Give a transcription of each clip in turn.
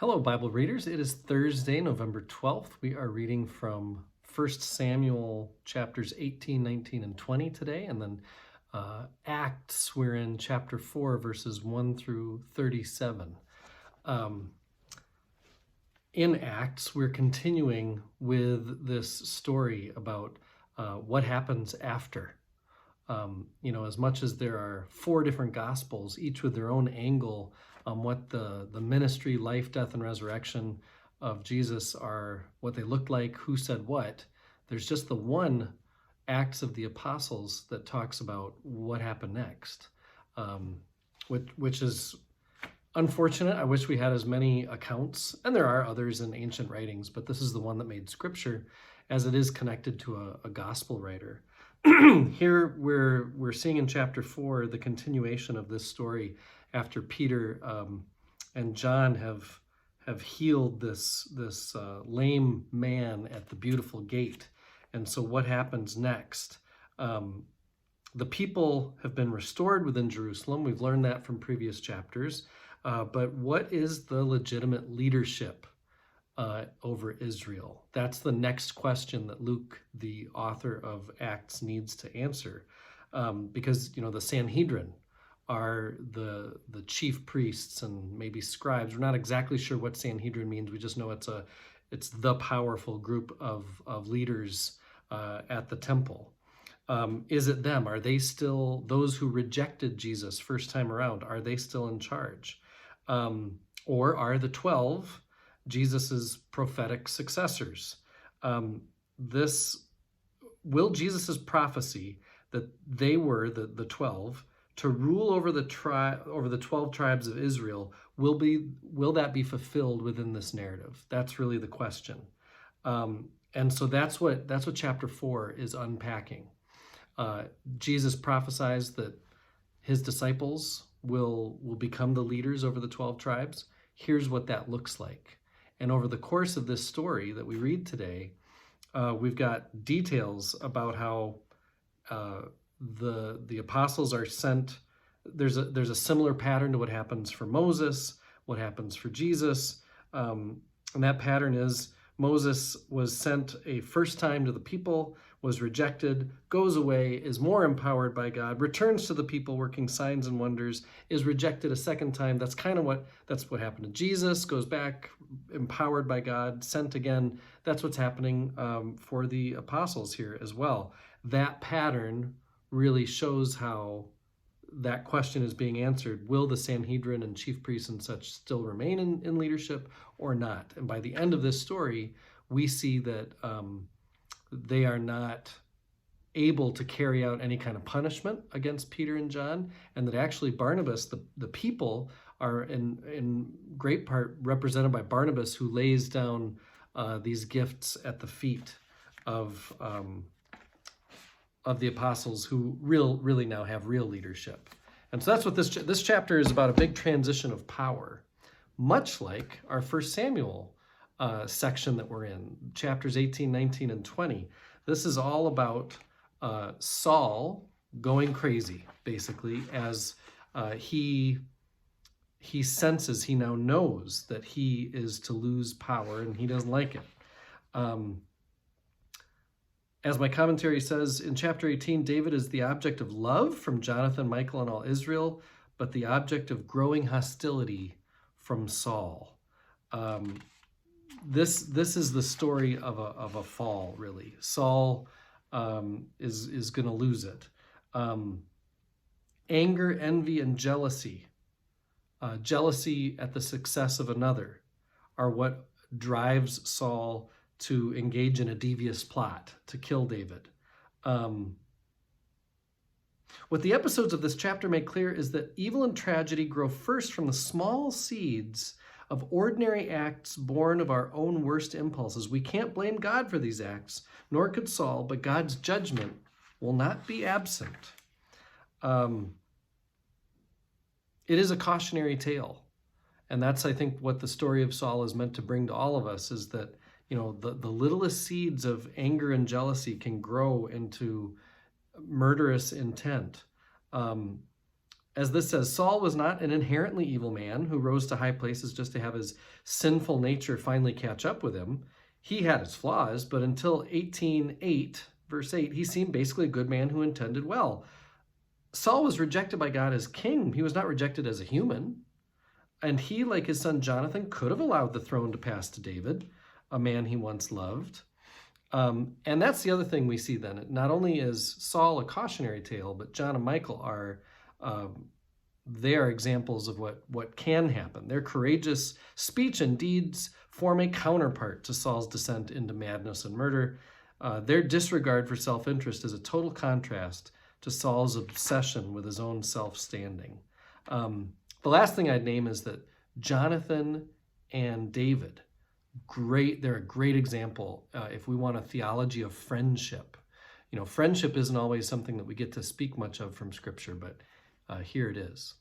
Hello, Bible readers. It is Thursday, November 12th. We are reading from 1 Samuel chapters 18, 19, and 20 today, and then Acts, we're in chapter 4, verses 1 through 37. In Acts, we're continuing with this story about what happens after. As much as there are four different gospels, each with their own angle on what the ministry, life, death, and resurrection of Jesus are, what they looked like, who said what, there's just the one Acts of the Apostles that talks about what happened next, which is unfortunate. I wish we had as many accounts, and there are others in ancient writings, but this is the one that made scripture, as it is connected to a gospel writer. Here we're seeing in chapter 4 the continuation of this story after Peter and John have healed this lame man at the beautiful gate. And so what happens next? The people have been restored within Jerusalem. We've learned that from previous chapters. But what is the legitimate leadership over Israel? That's the next question that Luke, the author of Acts, needs to answer, because the Sanhedrin are the chief priests and maybe scribes. We're not exactly sure what Sanhedrin means. We just know it's the powerful group of leaders at the temple. Is it them? Are they still those who rejected Jesus first time around? Are they still in charge, or are the 12 Jesus's prophetic successors? Will Jesus's prophecy that they were the 12 to rule over the 12 tribes of Israel, will that be fulfilled within this narrative? That's really the question. And so that's what chapter 4 is unpacking. Jesus prophesies that his disciples will become the leaders over the 12 tribes. Here's what that looks like. And over the course of this story that we read today, we've got details about how the apostles are sent. There's a similar pattern to what happens for Moses, what happens for Jesus. And that pattern is Moses was sent a first time to the people, was rejected, goes away, is more empowered by God, returns to the people working signs and wonders, is rejected a second time. That's what happened to Jesus, goes back, empowered by God, sent again. That's what's happening for the apostles here as well. That pattern really shows how that question is being answered. Will the Sanhedrin and chief priests and such still remain in leadership or not? And by the end of this story, we see that they are not able to carry out any kind of punishment against Peter and John, and that actually Barnabas, the people, are in great part represented by Barnabas, who lays down these gifts at the feet of the apostles, who really now have real leadership. And so that's what this chapter is about, a big transition of power, much like our 1 Samuel section that we're in, chapters 18, 19, and 20. This is all about Saul going crazy, basically, as he senses, he now knows that he is to lose power, and he doesn't like it. As my commentary says, in chapter 18, David is the object of love from Jonathan, Michal, and all Israel, but the object of growing hostility from Saul. This is the story of a fall, really. Saul is going to lose it. Anger, envy, and jealousy. Jealousy at the success of another are what drives Saul to engage in a devious plot to kill David. What the episodes of this chapter make clear is that evil and tragedy grow first from the small seeds of ordinary acts born of our own worst impulses. We can't blame God for these acts, nor could Saul, but God's judgment will not be absent. It is a cautionary tale. And that's, I think, what the story of Saul is meant to bring to all of us, is that the littlest seeds of anger and jealousy can grow into murderous intent. As this says, Saul was not an inherently evil man who rose to high places just to have his sinful nature finally catch up with him. He had his flaws, but until 18:8, verse 8, he seemed basically a good man who intended well. Saul was rejected by God as king. He was not rejected as a human. And he, like his son Jonathan, could have allowed the throne to pass to David, a man he once loved. And that's the other thing we see then. Not only is Saul a cautionary tale, but John and Michal are they are examples of what can happen. Their courageous speech and deeds form a counterpart to Saul's descent into madness and murder. Their disregard for self-interest is a total contrast to Saul's obsession with his own self-standing. The last thing I'd name is that Jonathan and David, they're a great example if we want a theology of friendship. You know, friendship isn't always something that we get to speak much of from Scripture, but here it is.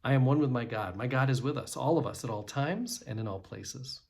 I am one with my God. My God is with us, all of us, at all times and in all places.